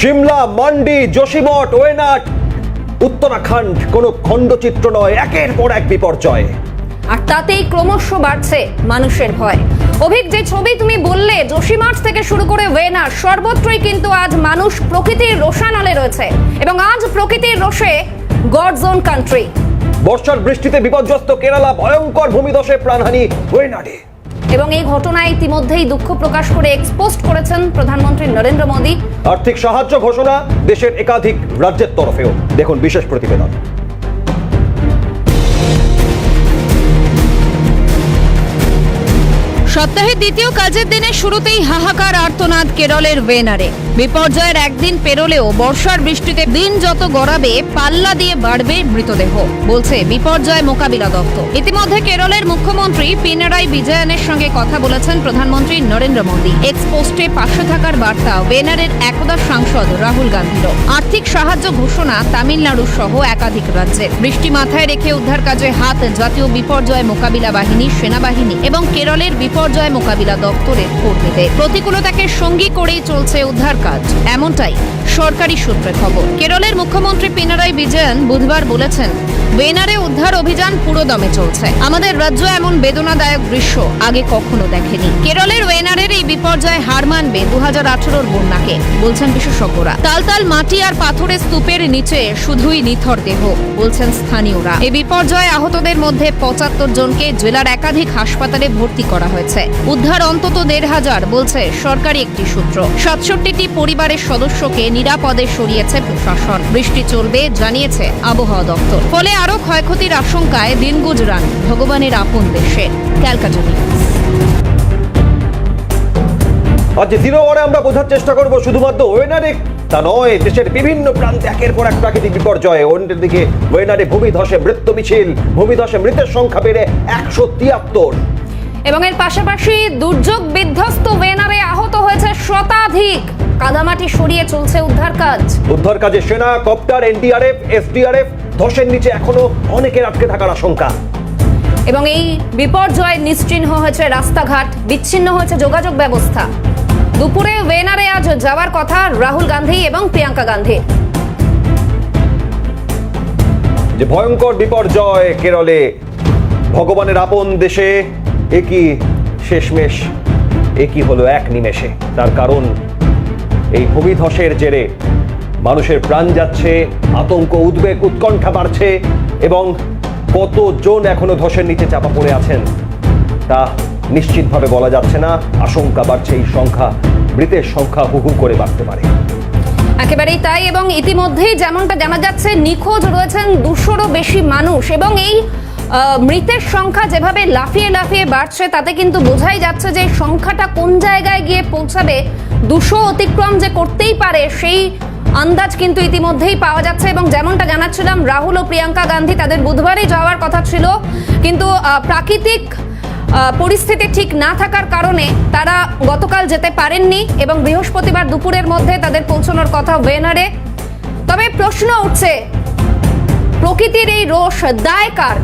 শিমলা, মান্ডি, যোশীমঠ, ওয়েনাড, উত্তরাখণ্ড কোনো খণ্ডচিত্র নয়, একের পর এক বিপর্যয়। আর তাতেই ক্রমশ বাড়ছে মানুষের ভয়। অভিক, যে ছবি তুমি বললে যোশীমঠ থেকে শুরু করে ওয়েনাড, সর্বত্রই কিন্তু আজ মানুষ প্রকৃতির রোষানলে রয়েছে এবং আজ প্রকৃতির রোষে গডস ওন কান্ট্রি। বর্ষার বৃষ্টিতে বিপর্যস্ত কেরালা, ভয়ঙ্কর ভূমিধসে প্রাণহানি ওয়েনাডে। এবং এই ঘটনায় ইতিমধ্যেই দুঃখ প্রকাশ করে এক্সপোস্ট করেছেন প্রধানমন্ত্রী নরেন্দ্র মোদী। আর্থিক সাহায্য ঘোষণা দেশের একাধিক রাজ্যের তরফেও। দেখুন বিশেষ প্রতিবেদন। সপ্তাহের দ্বিতীয় কাজের দিনের শুরুতেই হাহাকার আর্তনাদ কেরলের ওয়েনাডে। বিপর্যয়ের একদিন পেরোলেও বর্ষার বৃষ্টিতে দিন যত গড়াবে পাল্লা দিয়ে বাড়বে মৃতদেহ, বলছে বিপর্যয় মোকাবিলা দপ্তর। ইতিমধ্যে কেরলের মুখ্যমন্ত্রী পিনারাই বিজয়নের সঙ্গে কথা বলেছেন প্রধানমন্ত্রী নরেন্দ্র মোদী। এক্সপোস্টে পাশে থাকার বার্তা ওয়েনাডের একদা সাংসদ রাহুল গান্ধীরও। আর্থিক সাহায্য ঘোষণা তামিলনাড়ু সহ একাধিক রাজ্যের। বৃষ্টি মাথায় রেখে উদ্ধার কাজে হাত জাতীয় বিপর্যয় মোকাবিলা বাহিনী, সেনাবাহিনী এবং কেরলের বিপর্যয় মোকাবিলা দপ্তরের কর্মীদের। প্রতিকূলতাকে সঙ্গী করেই চলছে উদ্ধার কাজ, এমনটাই সরকারি সূত্রে খবর। কেরলের মুখ্যমন্ত্রী পিনারাই বিজয়ন বুধবার বলেছেন, ওয়েনাডে উদ্ধার অভিযান পুরোদমে চলছে। আমাদের রাজ্য এমন বেদনাদায়ক দৃশ্য আগে কখনো দেখেনি। কেরলের ওয়েনাডের এই বিপর্যয় হার মানবে 2018-র বন্যাকে, বলছেন বিশেষজ্ঞরা। তালতাল মাটি আর পাথরের স্তূপের নিচে শুধুই নিথর দেহ, বলছেন স্থানীয়রা। এই বিপর্যয়ে আহতদের মধ্যে 75 জনকে জেলার একাধিক হাসপাতালে ভর্তি করা হয়েছে। উদ্ধার অন্তত 1,500, বলছে সরকারি একটি সূত্র। 67টি পরিবারের সদস্যকে নিরাপদে সরিয়েছে প্রশাসন। বৃষ্টি চলবে জানিয়েছে আবহাওয়া দপ্তর। ফলে আরো ক্ষয়ক্ষতির আশঙ্কায় দিন গুজরান ভগবানের আপন দেশে। ক্যালকাটা নিউজ। আজ জিরো আওয়ারে আমরা বোঝার চেষ্টা করব শুধুমাত্র ওয়েনাডে তা নয়, দেশের বিভিন্ন প্রান্তে একের পর এক প্রাকৃতিক বিপর্যয়। অন্যদিকে ওয়েনাডে ভূমিধসে মৃত্যু মিছিল, ভূমিধসে মৃতের সংখ্যা বেড়ে 173। এবং এর পাশাপাশি দুর্যোগ বিধ্বস্ত ওয়েনাডে আহত হয়েছে শতাধিক। কাদামাটি সরিয়ে চলছে উদ্ধার কাজ। উদ্ধার কাজে সেনা, কপ্টার, এনডিআরএফ, এসডিআরএফ। ধসের নিচে এখনো অনেকের আটকে থাকার আশঙ্কা। এবং এই বিপর্যয় নিশ্চিহ্ন হয়েছে রাস্তাঘাট, বিচ্ছিন্ন হয়েছে যোগাযোগ ব্যবস্থা। দুপুরে ওয়েনাডে আজ যাওয়ার কথা রাহুল গান্ধী এবং প্রিয়াঙ্কা গান্ধী। যে ভয়ঙ্কর বিপর্যয় কেরলে, ভগবানের আপন দেশে একই শেষমেশ, একই হলো এক নিমেষে। তার কারণ এই ভূমিধসের জেরে মানুষের প্রাণ যাচ্ছে, আতঙ্ক, উদ্বেগ, উৎকণ্ঠা বাড়ছে এবং কতজন এখনো ধসের নিচে চাপা পড়ে আছেন তা নিশ্চিতভাবে বলা যাচ্ছে না। আশঙ্কা বাড়ছে, এই সংখ্যা, মৃতের সংখ্যা হু হু করে বাড়তে পারে। একেবারেই তাই। এবং ইতিমধ্যেই যেমনটা জানা যাচ্ছে, নিখোঁজ রয়েছেন 200-রও বেশি মানুষ। এবং এই মৃতের সংখ্যা যেভাবে লাফিয়ে লাফিয়ে বাড়ছে, তাতে কিন্তু বোঝাই যাচ্ছে যে সংখ্যাটা কোন জায়গায় গিয়ে পৌঁছাবে, 200 অতিক্রম যে করতেই পারে সেই আন্দাজ কিন্তু ইতিমধ্যেই পাওয়া যাচ্ছে। এবং যেমনটা জানাচ্ছিলাম, রাহুল ও প্রিয়াঙ্কা গান্ধী তাদের বুধবারই যাওয়ার কথা ছিল, কিন্তু প্রাকৃতিক পরিস্থিতি ঠিক না থাকার কারণে তারা গতকাল যেতে পারেননি এবং বৃহস্পতিবার দুপুরের মধ্যে তাদের পৌঁছানোর কথা ওয়েনাডে। তবে প্রশ্ন উঠছে, প্রকৃতির এই রোষ দায় কার?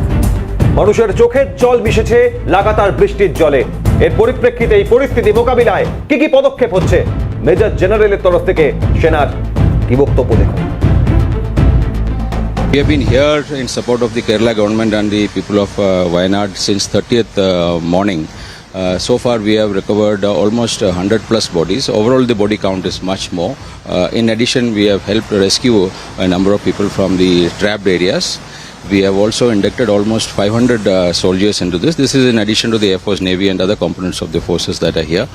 মানুষের চোখের জল মিশেছে লাগাতার বৃষ্টির জলে। এর পরিপ্রেক্ষিতে এই পরিস্থিতি মোকাবিলায় কি কি পদক্ষেপ হচ্ছে, মেজর জেনারেলের তরফ থেকে সেনার কি বক্তব্য দেখুন। We have been here in support of the Kerala government and the people of Wayanad since 30th morning. So far we have recovered almost 100 plus bodies. Overall the body count is much more. In addition, we have helped rescue a number of people from the trapped areas. We have also inducted almost 500 soldiers into this. This is in addition to the Air Force, Navy and other components of the forces that are here.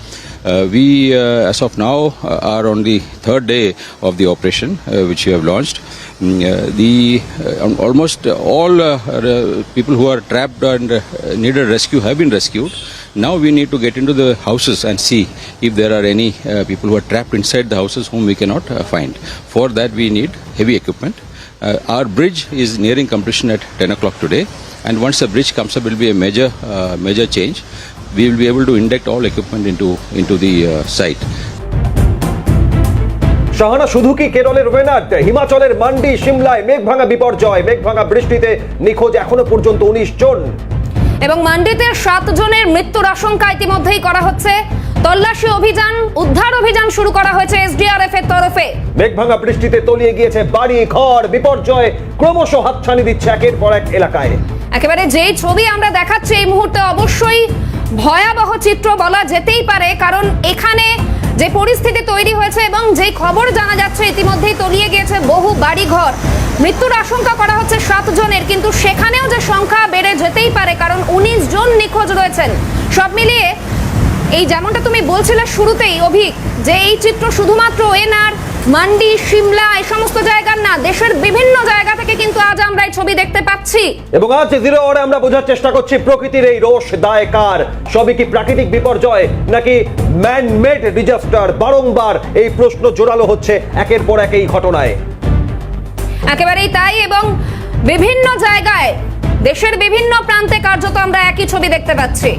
We, as of now, are on the third day of the operation which we have launched. Almost all people who are trapped and needed rescue have been rescued. Now we need to get into the houses and see if there are any people who are trapped inside the houses whom we cannot find. For that we need heavy equipment. Our bridge is nearing completion at 10 o'clock today, and once the bridge comes up, it will be a major change. We will be able to induct all equipment into the site. Shahana, শুধু কি কেরলের ওয়েনাড, হিমাচলের মান্ডি, শিমলায় মেঘভাঙা বিপর্যয়, মেঘভাঙা বৃষ্টিতে নিখোঁজ এখনো পর্যন্ত 19 জন। এবং মান্ডিতে 7 জনের মৃত্যুর আশঙ্কা ইতিমধ্যেই করা হচ্ছে। তল্লাশি অভিযান, উদ্ধার অভিযান শুরু করা হয়েছে এসডিআরএফ এর তরফে। মেঘভাঙা বৃষ্টিতে তলিয়ে গিয়েছে বাড়ি ঘর, বিপর্যয় ক্রমশ হাতছানি দিচ্ছে একের পর এক এলাকায়। একেবারে যেই ছবি আমরা দেখাচ্ছি এই মুহূর্তে অবশ্যই ভয়াবহ চিত্র বলা যেতেই পারে, কারণ এখানে যে পরিস্থিতি তৈরি হয়েছে এবং যেই খবর জানা যাচ্ছে ইতিমধ্যেই তলিয়ে গিয়েছে বহু বাড়িঘর। মৃত্যুর আশঙ্কা করা হচ্ছে 7 জনের, কিন্তু সেখানেও যে সংখ্যা বেড়ে যেতেই পারে, কারণ 19 জন নিখোঁজ রয়েছেন। সব মিলিয়ে এই যেমনটা তুমি বলছিলে শুরুতেই অভিক, যে এই চিত্র শুধুমাত্র এনার মান্ডি, সিমলা এই সমস্ত জায়গার না, দেশের বিভিন্ন জায়গা থেকে কিন্তু আজ আমরা এই ছবি দেখতে পাচ্ছি। এবং আজ জিরো আওয়ারে আমরা বোঝার চেষ্টা করছি প্রকৃতির এই রোষ দায় কার। সবই কি প্রাকৃতিক বিপর্যয় নাকি ম্যান মেড ডিজাস্টার? বারংবার এই প্রশ্ন জোরালো হচ্ছে একের পর এক এই ঘটনায়। একেবারেই তাই, এবং বিভিন্ন জায়গায় দেশের বিভিন্ন প্রান্তে কার্যত আমরা একই ছবি দেখতে পাচ্ছি।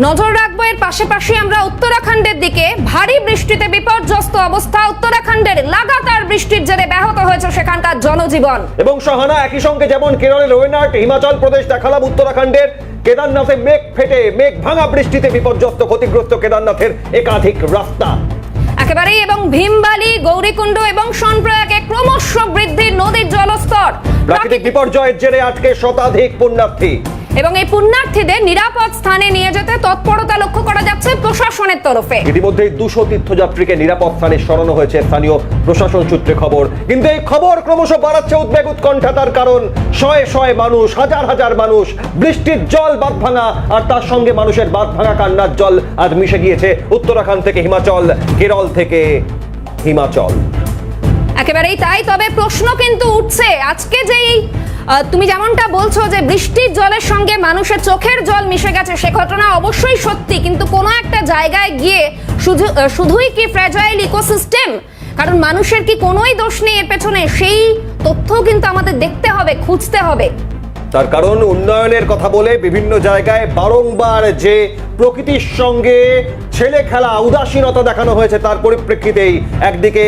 নজর রাখবো এর পাশাপাশি আমরা উত্তরাখণ্ডের দিকে। ভারী বৃষ্টিতে বিপর্যস্ত অবস্থা উত্তরাখণ্ডের, লাগাতার বৃষ্টির জেরে ব্যাহত হয়েছে সেখানকার জনজীবন। এবং সাহানা, একই সঙ্গে যেমন কেরলের ওয়েনাড, হিমাচল প্রদেশ দেখালাম, উত্তরাখণ্ডের কেদারনাথে মেঘ ফেটে মেঘ ভাঙা বৃষ্টিতে বিপর্যস্ত ক্ষতিগ্রস্ত কেদারনাথের একাধিক রাস্তা। একেবারেই, এবং ভীমবালি, গৌরীকুণ্ড এবং সোনপ্রয়াগে ক্রমশ বৃদ্ধি নদীর জলস্তর। প্রাকৃতিক বিপর্যয়ের জেরে আটকে শতাধিক পুণ্যার্থী, এবং এই পুণ্যার্থীদের নিরাপদ স্থানে নিয়ে যেতে তৎপরতা লক্ষ্য করা যাচ্ছে প্রশাসনের তরফে। ইতিমধ্যে 200 তীর্থযাত্রীকে নিরাপদ স্থানে সরানো হয়েছে স্থানীয় প্রশাসন সূত্রে খবর। কিন্তু এই খবর ক্রমশ বাড়াচ্ছে উদ্বেগ উৎকণ্ঠা, তার কারণ শয়ে শয়ে মানুষ, হাজার হাজার মানুষ, বৃষ্টির জল বাঁধ ভাঙা, আর তার সঙ্গে মানুষের বাঁধ ভাঙা কান্নার জল আজ মিশে গিয়েছে উত্তরাখণ্ড থেকে হিমাচল, কেরল থেকে হিমাচল। একেবারেই তাই, তবে প্রশ্ন কিন্তু উঠছে আজকে যেই তুমি যেমনটা বলছো যে বৃষ্টির জলের সঙ্গে মানুষের চোখের জল মিশে গেছে, সে ঘটনা অবশ্যই সত্যি, কিন্তু কোনো একটা জায়গায় গিয়ে শুধুই কি ফ্র্যাজাইল ইকোসিস্টেম, কারণ মানুষের কি কোনোই দোষ নেই এর পেছনে, সেই তথ্যও কিন্তু আমাদের দেখতে হবে, খুঁজতে হবে। তার কারণ উন্নয়নের কথা বলে বিভিন্ন জায়গায় বারংবার যে প্রকৃতির সঙ্গে ছেলে খেলা, উদাসীনতা দেখানো হয়েছে, তার পরিপ্রেক্ষিতেই একদিকে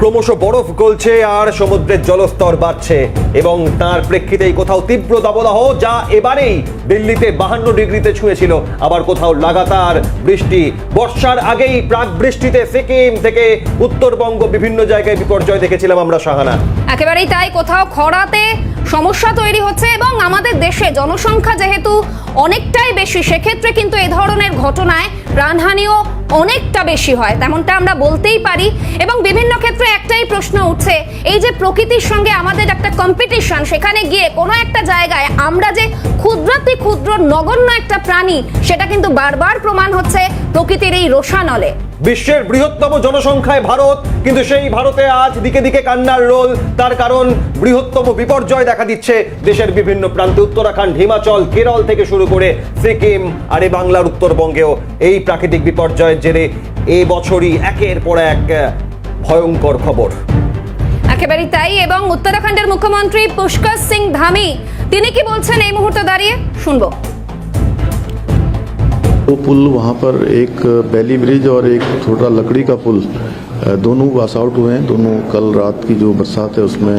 ক্রমশ বরফ গলছে আর সমুদ্রের জলস্তর বাড়ছে, এবং তার প্রেক্ষিতেই কোথাও তীব্র দাবদাহ, যা এবারেই দিল্লিতে 52 ডিগ্রিতে ছুঁয়েছিল, আবার কোথাও লাগাতার বৃষ্টি। বর্ষার আগেই প্রাক বৃষ্টিতে সিকিম থেকে উত্তরবঙ্গ বিভিন্ন জায়গায় বিপর্যয় দেখেছিলাম আমরা, সাহানা। একেবারেই তাই, কোথাও খরাতে সমস্যা তৈরি হচ্ছে, এবং আমাদের দেশে জনসংখ্যা যেহেতু অনেকটাই বেশি, সেক্ষেত্রে কিন্তু এই ধরনের ঘটনায় প্রাণহানিও অনেকটা বেশি হয়, তেমনটা আমরা বলতেই পারি। এবং বিভিন্ন ক্ষেত্রে একটাই প্রশ্ন উঠছে, এই যে প্রকৃতির সঙ্গে আমাদের একটা কম্পিটিশন, সেখানে গিয়ে কোনো একটা জায়গায় আমরা যে ক্ষুদ্রাতি ক্ষুদ্র নগণ্য একটা প্রাণী, সেটা কিন্তু বারবার প্রমাণ হচ্ছে প্রকৃতির এই রোষানলে। বিশ্বের বৃহত্তম জনসংখ্যায় ভারত, কিন্তু সেই ভারতে আজ দিকে দিকে কান্নার রোল। তার কারণ বৃহত্তম বিপর্যয় দেখা দিচ্ছে দেশের বিভিন্ন প্রান্তে, উত্তরাখণ্ড, হিমাচল, কেরল থেকে শুরু করে সিকিম, আর এই বাংলার উত্তরবঙ্গেও এই প্রাকৃতিক বিপর্যয়ের জেরে এবছরই একের পর এক ভয়ঙ্কর খবর। একেবারেই তাই, এবং উত্তরাখণ্ডের মুখ্যমন্ত্রী পুষ্কর সিং ধামি তিনি কি বলছেন এই মুহূর্তে দাঁড়িয়ে, শুনবো। दो पुल वहाँ पर, एक बैली ब्रिज और एक छोटा लकड़ी का पुल, दोनों वाश आउट हुए हैं। दोनों कल रात की जो बरसात है उसमें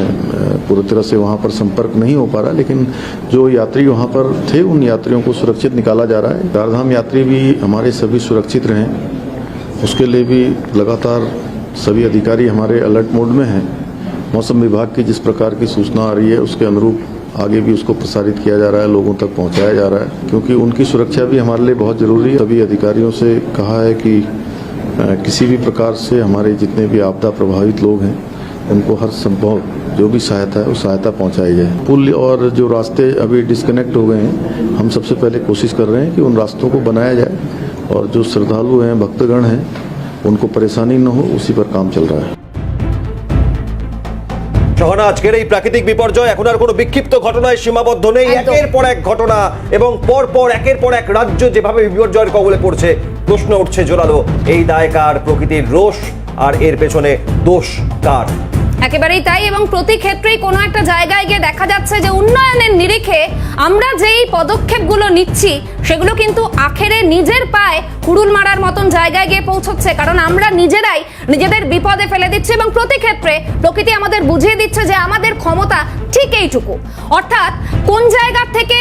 पूरी तरह से वहाँ पर संपर्क नहीं हो पा रहा, लेकिन जो यात्री वहाँ पर थे उन यात्रियों को सुरक्षित निकाला जा रहा है। चारधाम यात्री भी हमारे सभी सुरक्षित रहें, उसके लिए भी लगातार सभी अधिकारी हमारे अलर्ट मोड में हैं। मौसम विभाग की जिस प्रकार की सूचना आ रही है उसके अनुरूप आगे भी उसको प्रसारित किया जा रहा है, लोगों तक पहुंचाया जा रहा है, क्योंकि उनकी सुरक्षा भी हमारे लिए बहुत ज़रूरी है। सभी अधिकारियों से कहा है कि किसी भी प्रकार से हमारे जितने भी आपदा प्रभावित लोग हैं उनको हर संभव जो भी सहायता है वो सहायता पहुंचाई जाए। पुल और जो रास्ते अभी डिस्कनेक्ट हो गए हैं, हम सबसे पहले कोशिश कर रहे हैं कि उन रास्तों को बनाया जाए, और जो श्रद्धालु हैं, भक्तगण हैं, उनको परेशानी न हो, उसी पर काम चल रहा है। শহনা, আজকের এই প্রাকৃতিক বিপর্যয় এখন আর কোনো বিক্ষিপ্ত ঘটনায় সীমাবদ্ধ নেই, একের পর এক ঘটনা, এবং পর একের পর এক রাজ্য যেভাবে বিপর্যয়ের কবলে পড়ছে, প্রশ্ন উঠছে জোরালো, এই দায় কার? প্রকৃতির রোষ, আর এর পেছনে দোষ কার? একেবারেই তাই, এবং প্রতি ক্ষেত্রেই কোনো একটা জায়গায় গিয়ে দেখা যাচ্ছে যে উন্নয়নের নিরিখে আমরা যেই পদক্ষেপগুলো নিচ্ছি সেগুলো কিন্তু আখেরে নিজের পায়ে কুড়ুল মারার মতন জায়গায় গিয়ে পৌঁছচ্ছে, কারণ আমরা নিজেরাই নিজেদের বিপদে ফেলে দিচ্ছি, এবং প্রতি ক্ষেত্রে প্রকৃতি আমাদের বুঝিয়ে দিচ্ছে যে আমাদের ক্ষমতা ঠিক এইটুকু। অর্থাৎ কোন জায়গা থেকে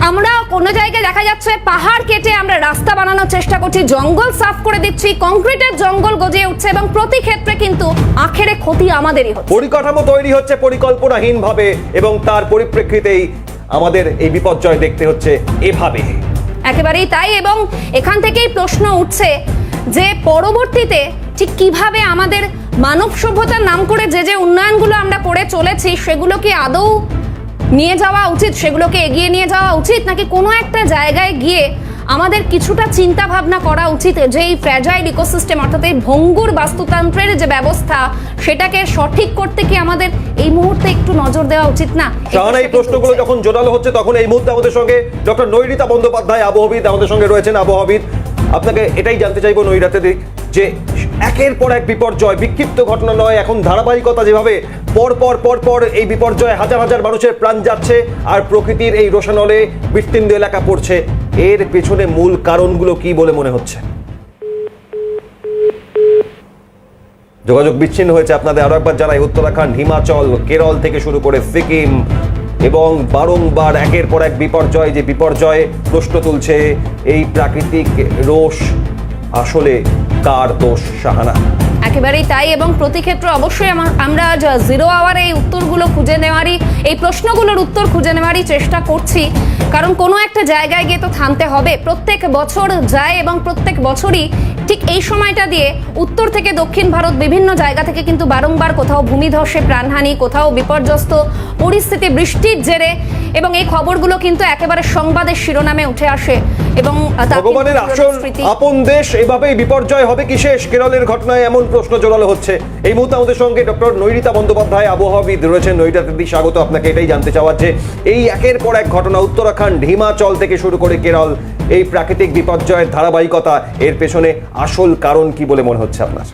আমরা কোনো জায়গায় দেখা যাচ্ছে পাহাড় কেটে আমরা রাস্তা বানানোর চেষ্টা করছি, জঙ্গল সাফ করে দিচ্ছি, কংক্রিটের জঙ্গল গজিয়ে উঠছে এবং প্রতি ক্ষেত্রে কিন্তু আখেরে ক্ষতি আমাদেরই হচ্ছে। পরিকাঠামো তৈরি হচ্ছে পরিকল্পনাহীন ভাবে এবং তার পরিপ্রেক্ষিতেই আমাদের এই বিপর্যয় দেখতে হচ্ছে এভাবে। একেবারেই তাই, এবং এখান থেকেই প্রশ্ন উঠছে যে পরবর্তীতে ঠিক কিভাবে আমাদের মানব সভ্যতার নাম করে যে উন্নয়নগুলো আমরা করে চলেছি সেগুলো কি আদৌ নিয়ে যাওয়া উচিত, সেগুলোকে এগিয়ে নিয়ে যাওয়া উচিত, নাকি কোনো একটা জায়গায় গিয়ে আমাদের কিছুটা চিন্তা ভাবনা করা উচিত যে এই ফ্র্যাজাইল ইকোসিস্টেম অর্থাৎ এই ভঙ্গুর বাস্তুতন্ত্রের যে ব্যবস্থা সেটাকে সঠিক করতে কি আমাদের এই মুহূর্তে একটু নজর দেওয়া উচিত না? এই প্রশ্নগুলো যখন জোরালো হচ্ছে তখন এই মুহূর্তে আমাদের সঙ্গে ডক্টর নৈরিতা বন্দ্যোপাধ্যায় আবহাওয়াবিদ আমাদের সঙ্গে রয়েছেন। আবহাওয়াবিদ, আপনাকে এটাই জানতে চাইবো নৈরাতে যে একের পর এক বিপর্যয়, বিক্ষিপ্ত ঘটনা নয়, এখন ধারাবাহিকতা যেভাবে পর এই বিপর্যয়ে হাজার হাজার মানুষের প্রাণ যাচ্ছে আর প্রকৃতির এই রোশানলে বিস্তীর্ণ এলাকা পড়ছে, এর পেছনে মূল কারণগুলো কি বলে মনে হচ্ছে? যোগাযোগ বিচ্ছিন্ন হয়েছে, আপনাদের আরো একবার জানাই উত্তরাখণ্ড, হিমাচল, কেরল থেকে শুরু করে সিকিম এবং বারংবার একের পর এক বিপর্যয়, যে বিপর্যয় প্রশ্ন তুলছে এই প্রাকৃতিক রোষ আসলে কার দোষ? শাহানা। একেবারেই তাই, এবং প্রতি ক্ষেত্রে অবশ্যই আমরা জিরো আওয়ারে এই উত্তরগুলো খুঁজে নেওয়ারই, এই প্রশ্নগুলোর উত্তর খুঁজে নেওয়ারই চেষ্টা করছি, কারণ কোনো একটা জায়গায় গিয়ে তো থামতে হবে। প্রত্যেক বছর যায় এবং প্রত্যেক বছরই ঠিক এই সময়টা দিয়ে উত্তর থেকে দক্ষিণ ভারত বিভিন্ন জায়গা থেকে কিন্তু বারংবার কোথাও ভূমিধসে প্রাণহানি, কোথাও বিপর্যস্ত পরিস্থিতি বৃষ্টির জেরে, এবং এই খবরগুলো কিন্তু একেবারে সংবাদের শিরোনামে উঠে আসে। এবং ভগবানের আসল আপন দেশ এভাবেই বিপর্যয় হবে কি শেষ? কেরলের ঘটনায় এমন প্রশ্ন জোরালো হচ্ছে। এই মুহূর্তে আমাদের সঙ্গে ডক্টর নৈরিতা বন্দ্যোপাধ্যায় আবহাওয়াবিদ রয়েছেন। নৈরিতা দিদি, স্বাগত আপনাকে। এটাই জানতে চাওয়ার যে এই একের পর এক ঘটনা উত্তরাখণ্ড, হিমাচল থেকে শুরু করে কেরল, এই প্রাকৃতিক বিপর্যয়ের ধারাবাহিকতা, এর পেছনে আসল কারণ কি বলে মনে হচ্ছে আপনার?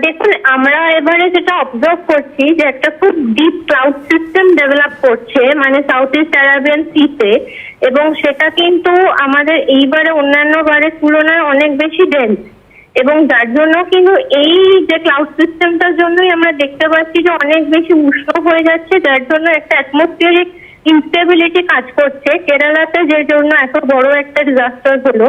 দেখুন, আমরা এবারে যেটা অবজার্ভ করছি যে একটা খুব ডিপ ক্লাউড সিস্টেম ডেভেলপ করছে মানে সাউথ ইস্ট আরাবিয়ান সিতে, এবং সেটা কিন্তু আমাদের এইবারে অন্যান্য বারের তুলনায় অনেক বেশি ডেন্স, এবং যার জন্য কিন্তু এই যে ক্লাউড সিস্টেমটার জন্যই আমরা দেখতে পাচ্ছি যে অনেক বেশি উষ্ণ হয়ে যাচ্ছে, যার জন্য একটা অ্যাটমসফিয়ারিক ইনস্টেবিলিটি কাজ করছে কেরালাতে, যে জন্য এত বড় একটা ডিজাস্টার হলো।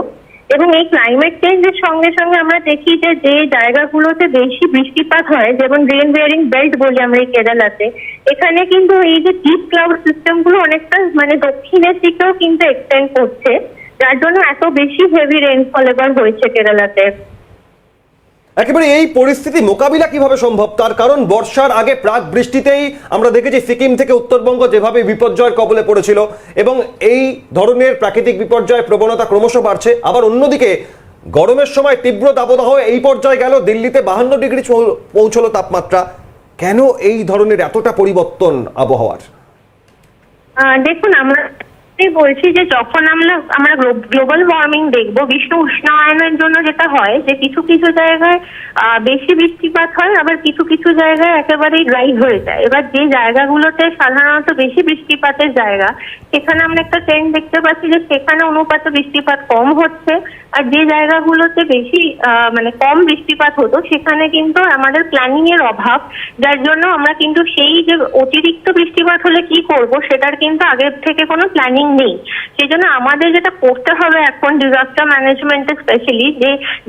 এবং এই ক্লাইমেট চেঞ্জের সঙ্গে সঙ্গে আমরা দেখি যে যে জায়গাগুলোতে বেশি বৃষ্টিপাত হয়, যেমন রেন বেয়ারিং বেল্ট বলি আমরা এই কেরালাতে, এখানে কিন্তু এই যে ডিপ ক্লাউড সিস্টেম গুলো অনেকটা মানে দক্ষিণের দিকেও কিন্তু এক্সটেন্ড করছে, যার জন্য এত বেশি হেভি রেনফল এবার হয়েছে কেরালাতে। একেবারে এই পরিস্থিতি মোকাবিলা কিভাবে সম্ভব? তার কারণ বর্ষার আগে প্রাক বৃষ্টিতেই আমরা দেখেছি সিকিম থেকে উত্তরবঙ্গ যেভাবে বিপর্যয়ের কবলে পড়েছিল, এবং এই ধরনের প্রাকৃতিক বিপর্যয়ের প্রবণতা ক্রমশ বাড়ছে। আবার অন্যদিকে গরমের সময় তীব্র দাবদাহ এই পর্যায়ে গেল, দিল্লিতে 52 ডিগ্রি পৌঁছলো তাপমাত্রা। কেন এই ধরনের এতটা পরিবর্তন আবহাওয়ার? দেখুন, আমরা বলছি যে যখন আমরা গ্লোবাল ওয়ার্মিং দেখবো, বিশ্ব উষ্ণায়নের জন্য যেটা হয় যে কিছু কিছু জায়গায় বেশি বৃষ্টিপাত হয়, আবার কিছু কিছু জায়গায় একেবারেই ড্রাই হয়ে যায়। এবার যে জায়গাগুলোতে সাধারণত বেশি বৃষ্টিপাতের জায়গা, সেখানে আমরা একটা ট্রেন্ড দেখতে পাচ্ছি যে সেখানে অনুপাতে বৃষ্টিপাত কম হচ্ছে, আর যে জায়গাগুলোতে বেশি মানে কম বৃষ্টিপাত হতো সেখানে কিন্তু আমাদের প্ল্যানিং এর অভাব, যার জন্য আমরা কিন্তু সেই যে অতিরিক্ত বৃষ্টিপাত হলে কি করব সেটার কিন্তু আগের থেকে কোনো প্ল্যানিং নেই। সেই জন্য আমাদের যেটা করতে হবে এখন ডিজাস্টার ম্যানেজমেন্টে স্পেশালি,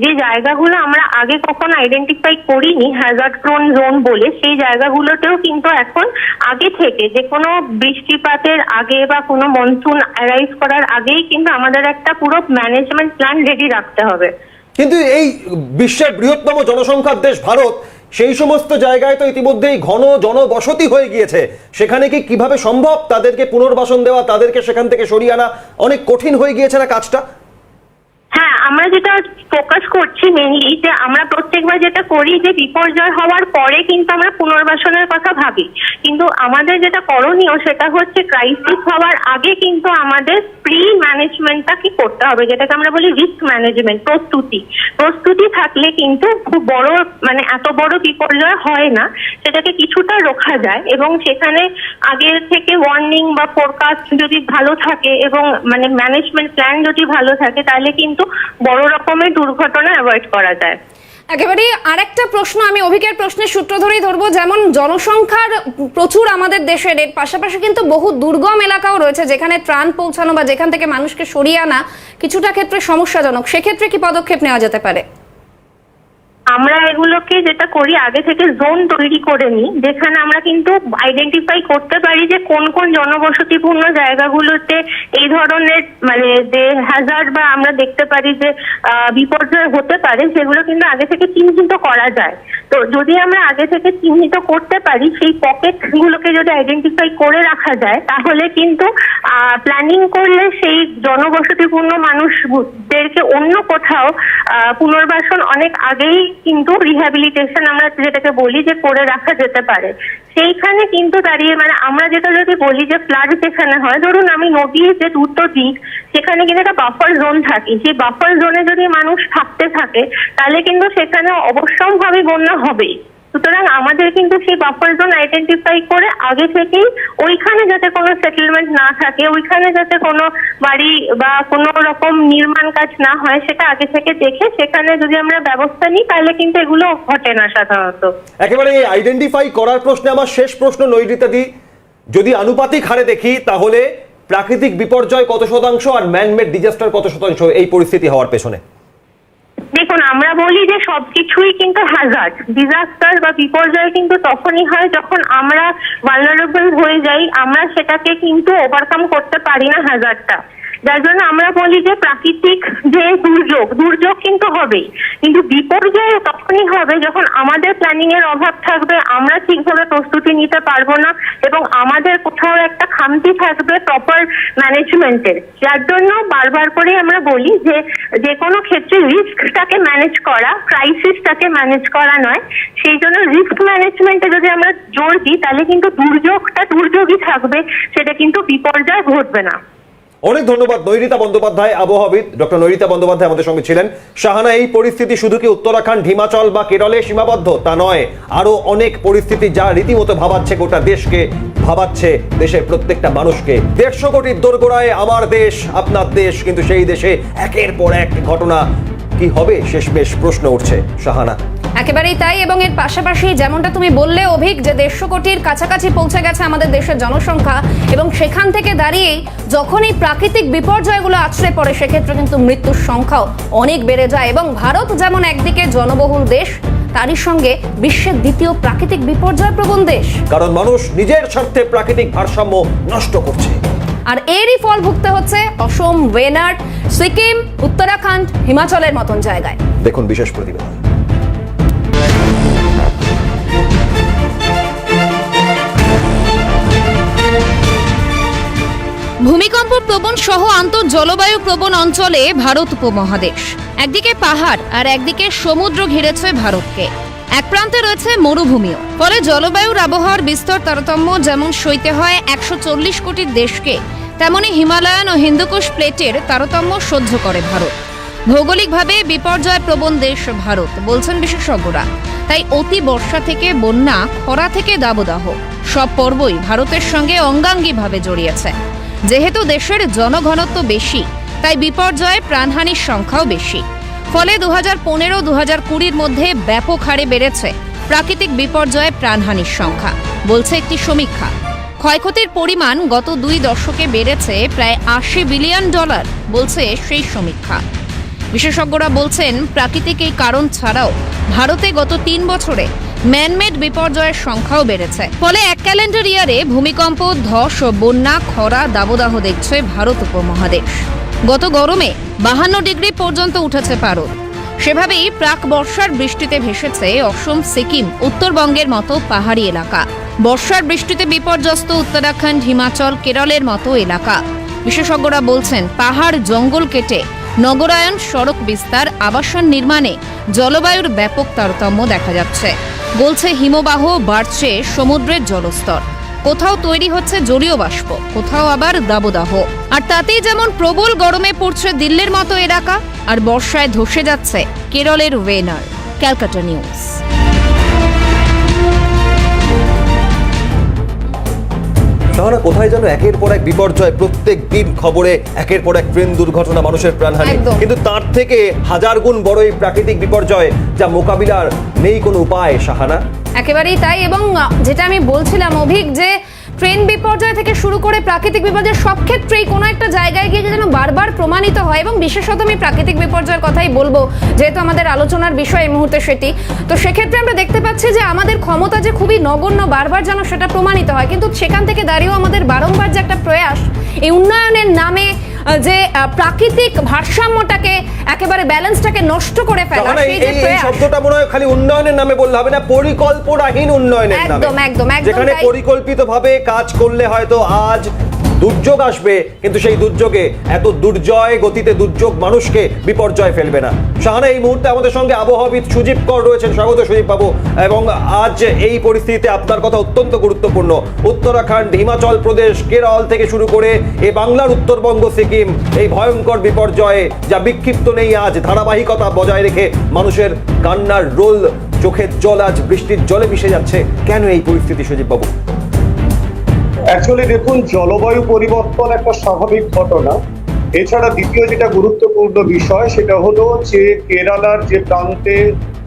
যে জায়গাগুলো আমরা আগে কখনো আইডেন্টিফাই করিনি হ্যাজার্ড প্রোন জোন বলে, সেই জায়গাগুলোতেও কিন্তু এখন আগে থেকে যে কোনো বৃষ্টিপাতের আগে বা কোনো মনসুন অ্যারাইভ করার আগেই কিন্তু আমাদের একটা পুরো ম্যানেজমেন্ট প্ল্যান রেডি রাখতে হবে। কিন্তু এই বিশ্বের বৃহত্তম জনসংখ্যার দেশ ভারত, সেই সমস্ত জায়গায় তো ইতিমধ্যেই ঘন জনবসতি হয়ে গিয়েছে। সেখানে কি কিভাবে সম্ভব তাদেরকে পুনর্বাসন দেওয়া, তাদেরকে সেখান থেকে সরিয়ে আনা? অনেক কঠিন হয়ে গিয়েছে না কাজটা? হ্যাঁ, আমরা যেটা ফোকাস করছি মেইনলি যে আমরা প্রত্যেকবার যেটা করি যে বিপর্যয় হওয়ার পরে কিন্তু আমরা পুনর্বাসনের কথা ভাবি, কিন্তু আমাদের যেটা করণীয় সেটা হচ্ছে ক্রাইসিস হওয়ার আগে কিন্তু আমাদের প্রি ম্যানেজমেন্টটা কি করতে হবে, যেটাকে আমরা বলি রিস্ক ম্যানেজমেন্ট। প্রস্তুতি থাকলে কিন্তু খুব বড় মানে এত বড় বিপর্যয় হয় না, সেটাকে কিছুটা রোখা যায়, এবং সেখানে আগে থেকে ওয়ার্নিং বা ফোরকাস্ট যদি ভালো থাকে এবং মানে ম্যানেজমেন্ট প্ল্যান যদি ভালো থাকে, তাহলে কিন্তু বড় রকমের দুর্ঘটনা অ্যাভয়েড করা যায়। একেবারে আরেকটা প্রশ্ন আমি অভিকের প্রশ্নের সূত্র ধরেই ধরবো, যেমন জনসংখ্যার প্রচুর আমাদের দেশের, এর পাশাপাশি কিন্তু বহু দুর্গম এলাকাও রয়েছে যেখানে ত্রাণ পৌঁছানো বা যেখান থেকে মানুষকে সরিয়ে আনা কিছুটা ক্ষেত্রে সমস্যাজনক। সেক্ষেত্রে কি পদক্ষেপ নেওয়া যেতে পারে? আমরা এগুলোকে যেটা করি, আগে থেকে জোন তৈরি করে নিই, যেখানে আমরা কিন্তু আইডেন্টিফাই করতে পারি যে কোন কোন জনবসতিপূর্ণ জায়গাগুলোতে এই ধরনের মানে যে হ্যাজার্ড বা আমরা দেখতে পারি যে বিপর্যয় হতে পারে, সেগুলো কিন্তু আগে থেকে চিহ্নিত করা যায়। তো যদি আমরা আগে থেকে চিহ্নিত করতে পারি, সেই পকেট গুলোকে যদি আইডেন্টিফাই করে রাখা যায়, তাহলে কিন্তু প্ল্যানিং করলে সেই জনবসতিপূর্ণ মানুষদেরকে অন্য কোথাও পুনর্বাসন অনেক আগেই কিন্তু রিহ্যাবিলিটেশন আমরা যেটাকে বলি যে করে রাখা যেতে পারে। সেইখানে কিন্তু দাঁড়িয়ে মানে আমরা যেটা যদি বলি যে ফ্লাড যেখানে হয়, ধরুন আমি নদীর যে উত্তর দিক সেখানে কিন্তু একটা বাফার জোন থাকে, সেই বাফার জোনে যদি মানুষ থাকতে থাকে তাহলে কিন্তু সেখানে অবশ্যম্ভাবী বন্যা হবেই। সুতরাং আমাদের কিন্তু সেই বাফার জোন আইডেন্টিফাই করে আগে থেকেই ওইখানে যাতে কোনো সেটেলমেন্ট না থাকে, ওইখানে যাতে কোনো বাড়ি বা কোনো রকম নির্মাণ কাজ না হয়, সেটা আগে থেকে দেখে সেখানে যদি আমরা ব্যবস্থা নিই তাহলে কিন্তু এগুলো ঘটে না সাধারণত। একেবারে আইডেন্টিফাই করার প্রশ্নে আমার শেষ প্রশ্ন নৈরিতা দি, যদি আনুপাতিক হারে দেখি তাহলে প্রাকৃতিক বিপর্যয় কত শতাংশ আর ম্যানমেড ডিজাস্টার কত শতাংশ এই পরিস্থিতি হওয়ার পেছনে? দেখুন, আমরা বলি যে সবকিছুই কিন্তু হ্যাজার্ড, ডিজাস্টার বা বিপর্যয় কিন্তু তখনই হয় যখন আমরা ভালনারেবল হয়ে যাই, আমরা সেটাকে কিন্তু ওভারকাম করতে পারি না হ্যাজার্ডটা। যার জন্য আমরা বলি যে প্রাকৃতিক যে দুর্যোগ কিন্তু হবেই, কিন্তু বিপর্যয় তখনই হবে যখন আমাদের প্ল্যানিং এর অভাব থাকবে, আমরা ঠিকভাবে প্রস্তুতি নিতে পারবো না এবং আমাদের কোথাও একটা খামতি থাকবে প্রপার ম্যানেজমেন্টের। যার জন্য বারবার করে আমরা বলি যে যে কোনো ক্ষেত্রে রিস্কটাকে ম্যানেজ করা, ক্রাইসিসটাকে ম্যানেজ করা নয়। সেই জন্য রিস্ক ম্যানেজমেন্টে যদি আমরা জোর দিই তাহলে কিন্তু দুর্যোগই থাকবে, সেটা কিন্তু বিপর্যয় ঘটবে না। অনেক ধন্যবাদ নৈরিতা বন্দ্যোপাধ্যায়, আবহাওয়াবিদ ডক্টর নৈরিতা বন্দ্যোপাধ্যায় আমাদের সঙ্গে ছিলেন। শাহানা, এই পরিস্থিতি শুধু কি উত্তরাখণ্ড, হিমাচল বা কেরলে সীমাবদ্ধ তা নয়, আরো অনেক পরিস্থিতি যা রীতিমতো ভাবাচ্ছে গোটা দেশকে, ভাবাচ্ছে দেশের প্রত্যেকটা মানুষকে। 150 কোটির দোরগোড়ায় আমার দেশ, আপনার দেশ, কিন্তু সেই দেশে একের পর এক ঘটনা। কি হবে শেষমেশ প্রশ্ন উঠছে শাহানা। একেবারেই তাই, এবং এর পাশাপাশি যেমনটা তুমি বললে অভিক, যে 150 কোটির কাছাকাছি পৌঁছে গেছে আমাদের দেশের জনসংখ্যা, এবং সেখান থেকে দাঁড়িয়েই যখন এই প্রাকৃতিক বিপর্যয়গুলো আছড়ে পড়ে সেক্ষেত্রে কিন্তু মৃত্যুর সংখ্যাও অনেক বেড়ে যায়। এবং ভারত যেমন একদিকে জনবহুল দেশ, তারই সঙ্গে বিশ্বের দ্বিতীয় প্রাকৃতিক বিপর্যয় প্রবণ দেশ, কারণ মানুষ নিজের স্বার্থে প্রাকৃতিক ভারসাম্য নষ্ট করছে। আর এরই ফল ভুগতে হচ্ছে অসম, ওয়েনাড, সিকিম, উত্তরাখণ্ড, হিমাচলের মতন জায়গায়। দেখুন বিশেষ প্রতিবেদন। ভূমিকম্প প্রবণ সহ আন্তঃ জলবায়ু প্রবণ অঞ্চলে ভারত উপমহাদেশ। একদিকে পাহাড় আর একদিকে সমুদ্র ঘিরেছে ভারতকে, এক প্রান্তে রয়েছে মরুভূমিও। ফলে জলবায়ুর আবহাওয়ার বিস্তর তারতম্য যেমন সইতে হয় 140 কোটির দেশকে, তেমনি হিমালয়ান ও হিন্দুকুশ প্লেটের তারতম্য সহ্য করে ভারত। ভৌগোলিকভাবে বিপর্যয় প্রবণ দেশ ভারত বলছেন বিশেষজ্ঞরা। তাই অতি বর্ষা থেকে বন্যা, খরা থেকে দাবদাহ, সব পর্বই ভারতের সঙ্গে অঙ্গাঙ্গিভাবে জড়িয়েছে। যেহেতু দেশের জনঘনত্ব বেশি, তাই বিপর্যয়ে প্রাণহানির সংখ্যাও বেশি। ফলে 2015-2020 মধ্যে ব্যাপক হারে বেড়েছে প্রাকৃতিক বিপর্যয়ে প্রাণহানির সংখ্যা, বলছে একটি সমীক্ষা। ক্ষয়ক্ষতির পরিমাণ গত 2 দশকে বেড়েছে প্রায় $80 বিলিয়ন, বলছে সেই সমীক্ষা। বিশেষজ্ঞরা বলছেন প্রাকৃতিক এই কারণ ছাড়াও ভারতে গত 3 বছরে ম্যানমেড বিপর্যয়ের সংখ্যাও বেড়েছে। ফলে এক ক্যালেন্ডার ইয়ারে ভূমিকম্প, ধস ও বন্যা, খরা, দাবদাহ দেখছে ভারত উপমহাদেশ। গত গরমে 52 ডিগ্রি পর্যন্ত উঠেছে পারদ। সেভাবেই প্রাক বর্ষার বৃষ্টিতে ভেসেছে অসম, সিকিম, উত্তরবঙ্গের মতো পাহাড়ি এলাকা। বর্ষার বৃষ্টিতে বিপর্যস্ত উত্তরাখণ্ড, হিমাচল, কেরলের মতো এলাকা। বিশেষজ্ঞরা বলছেন পাহাড় জঙ্গল কেটে নগরায়ন, সড়ক বিস্তার, আবাসন নির্মাণে জলবায়ুর ব্যাপক তারতম্য দেখা যাচ্ছে। বলছে হিমবাহ, বাড়ছে সমুদ্রের জলস্তর, কোথাও তৈরি হচ্ছে জলীয় বাষ্প, কোথাও আবার দাবদাহ। আর তাতেই যেমন প্রবল গরমে পড়ছে দিল্লির মতো এলাকা, আর বর্ষায় ধসে যাচ্ছে কেরলের ওয়েনার। ক্যালকাটা নিউজ। তাহলে কোথায় যেন একের পর এক বিপর্যয়, প্রত্যেক দিন খবরে একের পর এক ট্রেন দুর্ঘটনা, মানুষের প্রাণহানি, একদম। কিন্তু তার থেকে হাজার গুণ বড় এই প্রাকৃতিক বিপর্যয়, যা মোকাবিলার নেই কোনো উপায়। শাহানা, একেবারেই তাই। এবং যেটা আমি বলছিলাম অভিক, যে ট্রেন বিপর্যয় থেকে শুরু করে প্রাকৃতিক বিপর্যয় সব ক্ষেত্রেই কোনো একটা জায়গায় গিয়ে যেন বারবার প্রমাণিত হয়, এবং বিশেষত আমি প্রাকৃতিক বিপর্যয়ের কথাই বলবো যেহেতু আমাদের আলোচনার বিষয় এই মুহূর্তে সেটি। তো সেক্ষেত্রে আমরা দেখতে পাচ্ছি যে আমাদের ক্ষমতা যে খুবই নগণ্য, বারবার যেন সেটা প্রমাণিত হয়, কিন্তু সেখান থেকে দাঁড়িয়েও আমাদের বারংবার যে একটা প্রয়াস এই উন্নয়নের নামে যে প্রাকৃতিক ভারসাম্যটাকে একেবারে ব্যালেন্সটাকে নষ্ট করে ফেলা, শাহানা, সেই যে এই প্রয়াস। শব্দটা মনে হয় খালি উন্নয়নের নামে বললে হবে না, পরিকল্পনাহীন উন্নয়নের নামে। একদম একদম একদম যেখানে তাই। পরিকল্পিতভাবে কাজ করলে হয়তো আজ দুর্যোগ আসবে, কিন্তু সেই দুর্যোগে এত দুর্জয় গতিতে দুর্যোগ মানুষকে বিপর্যয় ফেলবে না। শাহানা, এই মুহূর্তে আমাদের সঙ্গে আবহাওয়াবিদ সুজিত কর রয়েছেন। স্বাগত সুজিত বাবু। এবং আজ এই পরিস্থিতিতে আপনার কথা অত্যন্ত গুরুত্বপূর্ণ। উত্তরাখণ্ড, হিমাচল প্রদেশ, কেরল থেকে শুরু করে এ বাংলার উত্তরবঙ্গ, সিকিম, এই ভয়ঙ্কর বিপর্যয়ে যা বিক্ষিপ্ত নেই আজ, ধারাবাহিকতা বজায় রেখে মানুষের কান্নার রোল, চোখের জল আজ বৃষ্টির জলে মিশে যাচ্ছে। কেন এই পরিস্থিতি সুজিত বাবু? অ্যাকচুয়ালি দেখুন, জলবায়ু পরিবর্তন একটা স্বাভাবিক ঘটনা। এছাড়া দ্বিতীয় যেটা গুরুত্বপূর্ণ বিষয় সেটা হলো যে কেরালার যে প্রান্তে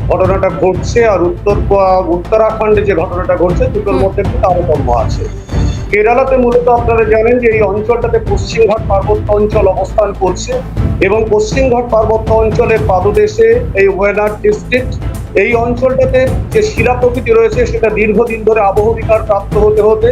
ঘটনাটা ঘটছে আর উত্তরাখণ্ডে যে ঘটনাটা ঘটছে, দুটোর মধ্যে একটু তারতম্য আছে। কেরালাতে মূলত আপনারা জানেন যে এই অঞ্চলটাতে পশ্চিমঘাট পার্বত্য অঞ্চল অবস্থান করছে, এবং পশ্চিমঘাট পার্বত্য অঞ্চলের পাদদেশে এই ওয়েনাড ডিস্ট্রিক্ট, এই অঞ্চলটাতে যে শিলা প্রকৃতি রয়েছে সেটা দীর্ঘদিন ধরে আবহবিকার প্রাপ্ত হতে হতে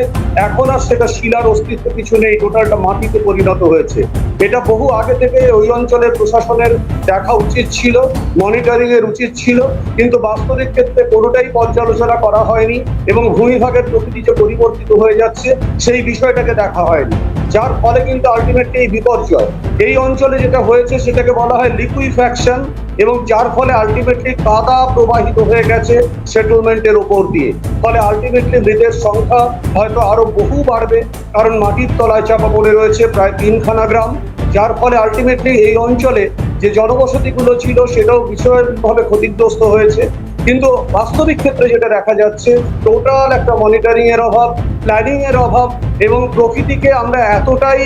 এখন আর সেটা শিলার অস্তিত্ব কিছু নেই, টোটালটা মাটিতে পরিণত হয়েছে। এটা বহু আগে থেকে ওই অঞ্চলের প্রশাসনের দেখা উচিত ছিল, মনিটরিং এর উচিত ছিল, কিন্তু বাস্তবিক ক্ষেত্রে কোনোটাই পর্যালোচনা করা হয়নি, এবং ভূমিভাগের প্রকৃতি যে পরিবর্তিত হয়ে যাচ্ছে সেই বিষয়টাকে দেখা হয়নি, যার ফলে কিন্তু আলটিমেটলি এই বিপর্যয় এই অঞ্চলে যেটা হয়েছে সেটাকে বলা হয় লিকুইফ্যাকশন, এবং যার ফলে আলটিমেটলি কাদা প্রবাহিত হয়ে গেছে সেটেলমেন্টের উপর দিয়ে। ফলে আলটিমেটলি মৃতের সংখ্যা হয়তো আরো বহু বাড়বে, কারণ মাটির তলায় চাপা পড়ে রয়েছে প্রায় 3খানা গ্রাম, যার ফলে আলটিমেটলি এই অঞ্চলে যে জনবসতিগুলো ছিল সেটাও ভীষণভাবে ক্ষতিগ্রস্ত হয়েছে। কিন্তু বাস্তবিক ক্ষেত্রে যেটা দেখা যাচ্ছে, টোটাল একটা মনিটরিং এর অভাব, প্ল্যানিং এর অভাব, এবং প্রকৃতিকে আমরা এতটাই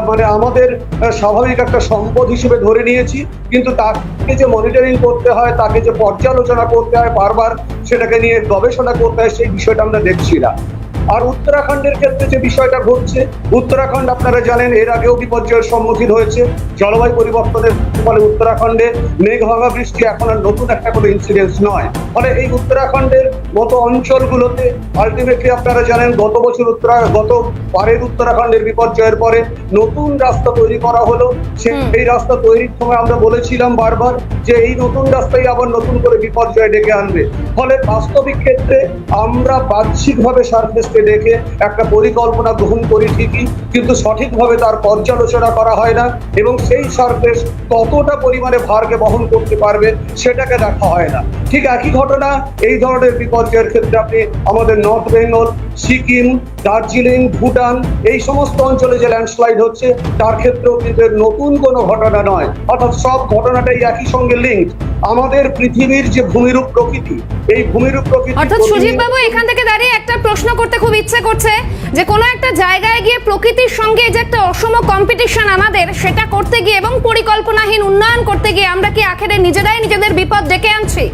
মানে আমাদের স্বাভাবিক একটা সম্পদ হিসেবে ধরে নিয়েছি, কিন্তু তাকে যে মনিটরিং করতে হয়, তাকে যে পর্যালোচনা করতে হয়, বারবার সেটাকে নিয়ে গবেষণা করতে হয়, সেই বিষয়টা আমরা দেখছি না। আর উত্তরাখণ্ডের ক্ষেত্রে যে বিষয়টা ঘটছে, উত্তরাখণ্ড আপনারা জানেন এর আগেও বিপর্যয়ের সম্মুখীন হয়েছে। জলবায়ু পরিবর্তনের ফলে উত্তরাখণ্ডে মেঘ ভাঙা বৃষ্টি এখন আর নতুন একটা কোনো ইনসিডেন্স নয়। ফলে এই উত্তরাখণ্ডের মতো অঞ্চলগুলোতে আলটিমেটলি আপনারা জানেন গত পারের উত্তরাখণ্ডের বিপর্যয়ের পরে নতুন রাস্তা তৈরি করা হলো। সেই রাস্তা তৈরির সময় আমরা বলেছিলাম বারবার যে এই নতুন রাস্তাই আবার নতুন করে বিপর্যয় ডেকে আনবে। ফলে বাস্তবিক ক্ষেত্রে আমরা বাহ্যিকভাবে সারফেসকে দেখে একটা পরিকল্পনা গ্রহণ করি ঠিকই, কিন্তু সঠিকভাবে তার পর্যালোচনা করা হয় না, এবং সেই সারফেস কতটা পরিমাণে ভারকে বহন করতে পারবে সেটাকে দেখা হয় না। ঠিক একই ঘটনা এই ধরনের বিপর্যয়ের ক্ষেত্রে আপনি আমাদের নর্থ বেঙ্গল, সিকিম, দার্জিলিং, ভুটান, এই সমস্ত অঞ্চলে যে ল্যান্ডস্লাইড হচ্ছে তার ক্ষেত্রেও কিন্তু নতুন কোনো ঘটনা নয়, অর্থাৎ সব ঘটনাটাই একই সঙ্গে লিঙ্কড। আমাদের পৃথিবীর যে ভূমিরূপ প্রকৃতি, এই ভূমিরূপ প্রকৃতি, অর্থাৎ সুজিত বাবু, এখান থেকে দাঁড়িয়ে একটা প্রশ্ন করতে খুব ইচ্ছে করছে যে কোনো একটা জায়গায় গিয়ে প্রকৃতির সঙ্গে যে একটা অসম কম্পিটিশন আমাদের, সেটা করতে গিয়ে এবং পরিকল্পনাহীন উন্নয়ন করতে গিয়ে আমরা কি আখেরে নিজেরাই নিজেদের বিপদ ডেকে আনছি?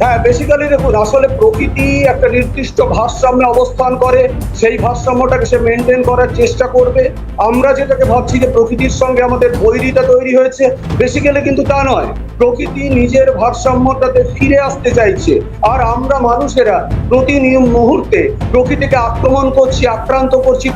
হ্যাঁ, বেসিক্যালি দেখুন, আসলে প্রকৃতি একটা নির্দিষ্ট ভারসাম্যে অবস্থান করে, সেই ভারসাম্যটাকে সে মেনটেন করার চেষ্টা করবে। আমরা যেটাকে ভাবছি যে প্রকৃতির সঙ্গে আমাদের বৈরিতা তৈরি হয়েছে, বেসিক্যালি কিন্তু তা নয়। প্রকৃতি নিজের ভারসাম্যটাতে ফিরে আসতে চাইছে, আর আমরা মানুষেরা প্রতি মুহূর্তে প্রকৃতিকে আক্রমণ করছি, আক্রান্ত করছি,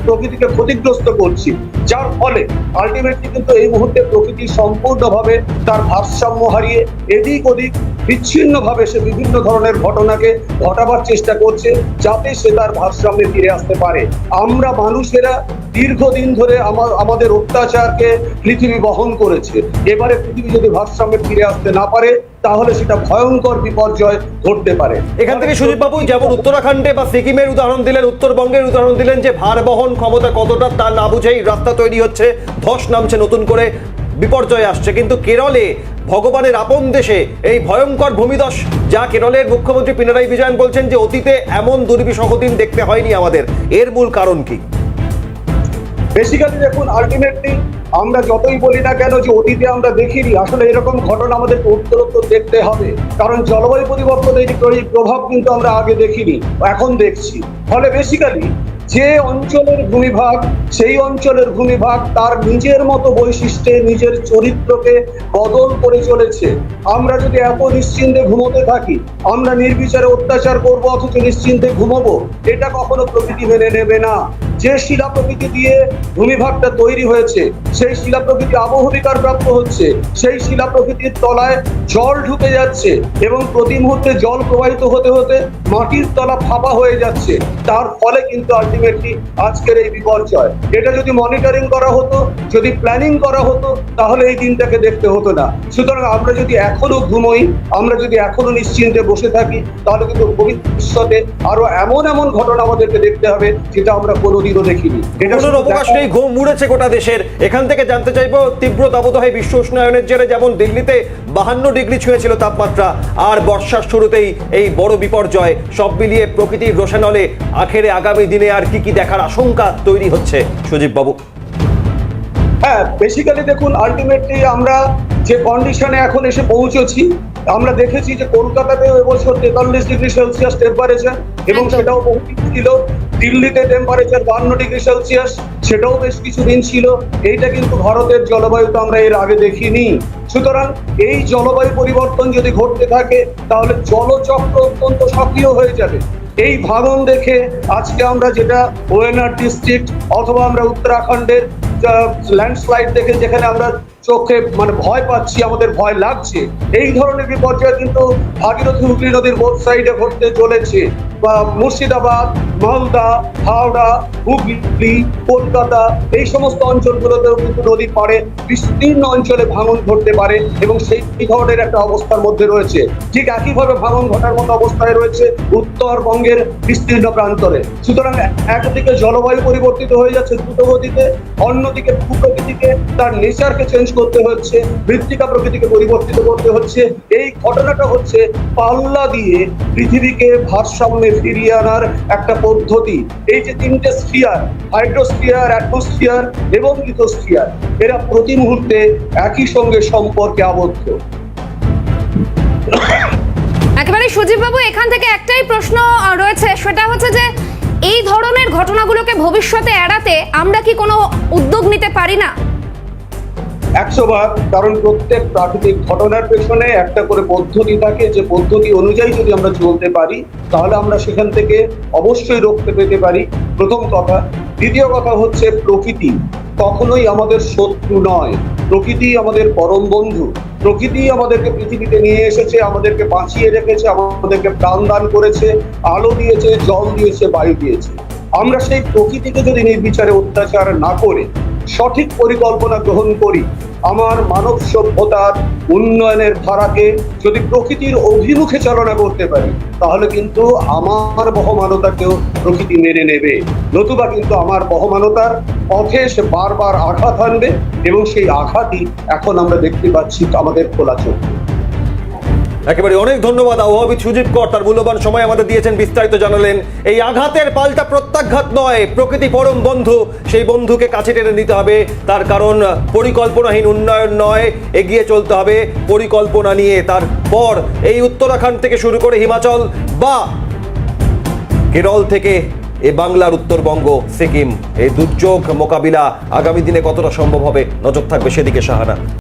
প্রকৃতিকে ক্ষতিগ্রস্ত করছি, যার ফলে আলটিমেটলি কিন্তু এই মুহূর্তে প্রকৃতি সম্পূর্ণভাবে তার ভারসাম্য হারিয়ে এদিক ওদিক বিচ্ছিন্নভাবে সে বিভিন্ন ধরনের ঘটনাকে ঘটাবার চেষ্টা করছে, যাতে সে তার ভারসাম্যে ফিরে আসতে পারে। আমরা মানুষেরা দীর্ঘদিন ধরে আমাদের অত্যাচারকে পৃথিবী বহন করেছে। এবারে পৃথিবী যদি ভারসাম্যে ফিরে আসতে না পারে, তাহলে সেটা ভয়ঙ্কর বিপর্যয় ঘটতে পারে। এখান থেকে সুজিত বাবু যেমন উত্তরাখণ্ডে বা সিকিমের উদাহরণ দিলেন, উত্তরবঙ্গের উদাহরণ দিলেন, যে ভার বহন ক্ষমতা কতটা তা না বুঝেই রাস্তা তৈরি হচ্ছে, ধস নামছে নতুন করে, বিপর্যয় আসছে, কিন্তু কেরলে ভগবানের আপন দেশে এই ভয়ঙ্কর ভূমিধস, যা কেরলের মুখ্যমন্ত্রী পিনারাই বিজয়ন বলছেন যে অতীতে এমন দুর্বিষহ দিন দেখতে হয়নি আমাদের, এর মূল কারণ কি? বেসিক্যালি দেখুন, আলটিমেটলি আমরা যতই বলি না কেন যে অতীতে আমরা দেখিনি, আসলে এরকম ঘটনা আমাদেরকে উত্তরোত্তর দেখতে হবে, কারণ জলবায়ু পরিবর্তনের এই প্রভাব কিন্তু আমরা আগে দেখিনি, এখন দেখছি। ফলে বেসিক্যালি যে অঞ্চলের ভূমিভাগ, সেই অঞ্চলের ভূমিভাগ তার নিজের মতো বৈশিষ্ট্যে নিজের চরিত্রকে বদল করে চলেছে। আমরা যদি এত নিশ্চিন্তে ঘুমোতে থাকি, আমরা নির্বিচারে অত্যাচার করব অথচ নিশ্চিন্তে ঘুমোবো, এটা কখনো প্রকৃতি মেনে নেবে না। যে শিলা প্রকৃতি দিয়ে ভূমিভাগটা তৈরি হয়েছে, সেই শিলা প্রকৃতি আবহবিকার প্রাপ্ত হচ্ছে, সেই শিলা প্রকৃতির তলায় জল ঢুকে যাচ্ছে এবং প্রতি মুহূর্তে জল প্রবাহিত হতে হতে মাটির তলা ফাঁপা হয়ে যাচ্ছে। তার ফলে কিন্তু আলটিমেটলি আজকের এই বিপর্যয়। এটা যদি মনিটরিং করা হতো, যদি প্ল্যানিং করা হতো, তাহলে এই দিনটাকে দেখতে হতো না। সুতরাং আমরা যদি এখনো ঘুমোই, আমরা যদি এখনো নিশ্চিন্তে বসে থাকি, তাহলে কিন্তু ভবিষ্যতে আরো এমন এমন ঘটনা আমাদেরকে দেখতে হবে যেটা আমরা কোনোদিনও দেখিনি। কোনো অবকাশ নেই, ঘুম উড়েছে গোটা দেশের। এখান থেকে জানতে চাইবো, তীব্র দাবদাহে বিশ্ব উষ্ণায়নের জেরে যেমন দিল্লিতে 52 ডিগ্রি ছুঁয়েছিল তাপমাত্রা, আর বর্ষার শুরুতেই এই বড় বিপর্যয়, সব মিলিয়ে প্রকৃতির রোশানলে আখেরে আগামী দিনে আর কি কি দেখার আশঙ্কা তৈরি হচ্ছে সুজীব বাবু? হ্যাঁ, বেসিক্যালি দেখুন, আলটিমেটলি আমরা যে কন্ডিশনে এখন এসে পৌঁছেছি, আমরা দেখেছি যে কলকাতাতেও এবছর 43 ডিগ্রি সেলসিয়াস টেম্পারেচার, এবং সেটাও বহু ছিল। দিল্লিতে টেম্পারেচার 52 ডিগ্রি সেলসিয়াস, সেটাও বেশ কিছুদিন ছিল। এইটা কিন্তু ভারতের জলবায়ুতে আমরা এর আগে দেখিনি। সুতরাং এই জলবায়ু পরিবর্তন যদি ঘটতে থাকে, তাহলে জলচক্র অত্যন্ত সক্রিয় হয়ে যাবে। এই ভাঙন দেখে আজকে আমরা যেটা ওয়েনাড ডিস্ট্রিক্ট অথবা আমরা উত্তরাখণ্ডের ল্যান্ডস্লাইড দেখে যেখানে আমরা চোখে ভয় পাচ্ছি, আমাদের ভয় লাগছে, এই ধরনের বিপর্যয় কিন্তু ভাগীরথী হুগলি নদীর বোথ সাইডে ঘটতে চলেছে। মুর্শিদাবাদ, মালদা, হাওড়া, হুগলি, কলকাতা, এই সমস্ত অঞ্চলগুলোতেও কিন্তু নদীর পাড়ে বিস্তীর্ণ অঞ্চলে ভাঙন ঘটতে পারে এবং সেই ধরনের একটা অবস্থার মধ্যে রয়েছে। ঠিক একইভাবে ভাঙন ঘটার মতো অবস্থায় রয়েছে উত্তরবঙ্গের বিস্তীর্ণ প্রান্তরে। সুতরাং একদিকে জলবায়ু পরিবর্তিত হয়ে যাচ্ছে দ্রুত গতিতে, অন্যদিকে ভূপ্রকৃতিকে তার নেচারকে চেঞ্জ করতে হচ্ছে, মৃত্তিকা প্রকৃতিকে পরিবর্তিত করতে হচ্ছে। এই ঘটনাটা হচ্ছে পাল্লা দিয়ে পৃথিবীকে ভারসাম্যে ফিরিয়ে আনার একটা পদ্ধতি। এই যে তিনটে স্ফিয়ার, হাইড্রোস্ফিয়ার, অ্যাটমসফিয়ার এবং লিথোস্ফিয়ার, এরা প্রতি মুহূর্তে একই সঙ্গে সম্পর্কে আবদ্ধ। একেবারে সুজীব বাবু, এখান থেকে একটাই প্রশ্ন রয়েছে, সেটা হচ্ছে যে এই ধরনের ঘটনাগুলোকে ভবিষ্যতে এড়াতে আমরা কি কোনো উদ্যোগ নিতে পারি না? 100 বার, কারণ প্রত্যেক প্রাকৃতিক ঘটনার পেছনে একটা করে পদ্ধতি থাকে, যে পদ্ধতি অনুযায়ী যদি আমরা চলতে পারি, তাহলে আমরা সেখান থেকে অবশ্যই রক্ষা পেতে পারি, প্রথম কথা। দ্বিতীয় কথা হচ্ছে, প্রকৃতি কখনোই আমাদের শত্রু নয়, প্রকৃতি আমাদের পরম বন্ধু। প্রকৃতি আমাদেরকে পৃথিবীতে নিয়ে এসেছে, আমাদেরকে বাঁচিয়ে রেখেছে, আমাদেরকে প্রাণ দান করেছে, আলো দিয়েছে, জল দিয়েছে, বায়ু দিয়েছে। আমরা সেই প্রকৃতিকে যদি নির্বিচারে অত্যাচার না করে সঠিক পরিকল্পনা গ্রহণ করি, আমার মানব সভ্যতার উন্নয়নের ধারাকে যদি প্রকৃতির অভিমুখে চালনা করতে পারি, তাহলে কিন্তু আমার বহমানতাকেও প্রকৃতি মেনে নেবে। নতুবা কিন্তু আমার বহমানতার পথে সে বারবার আঘাত আনবে, এবং সেই আঘাতই এখন আমরা দেখতে পাচ্ছি আমাদের খোলা চোখে। একেবারে অনেক ধন্যবাদ আবহাওয়াবিদ সুজিত কর, তার মূল্যবান সময় আমাদের দিয়েছেন, বিস্তারিত জানালেন। এই আঘাতের পাল্টা প্রত্যাঘাত নয়, প্রকৃতি পরম বন্ধু, সেই বন্ধুকে কাছে টেনে নিতে হবে। তার কারণ পরিকল্পনাহীন উন্নয়ন নয়, এগিয়ে চলতে হবে পরিকল্পনা নিয়ে। তারপর এই উত্তরাখণ্ড থেকে শুরু করে হিমাচল বা কেরল থেকে এ বাংলার উত্তরবঙ্গ, সিকিম, এই দুর্যোগ মোকাবিলা আগামী দিনে কতটা সম্ভব হবে, নজর থাকবে সেদিকে। শাহানা।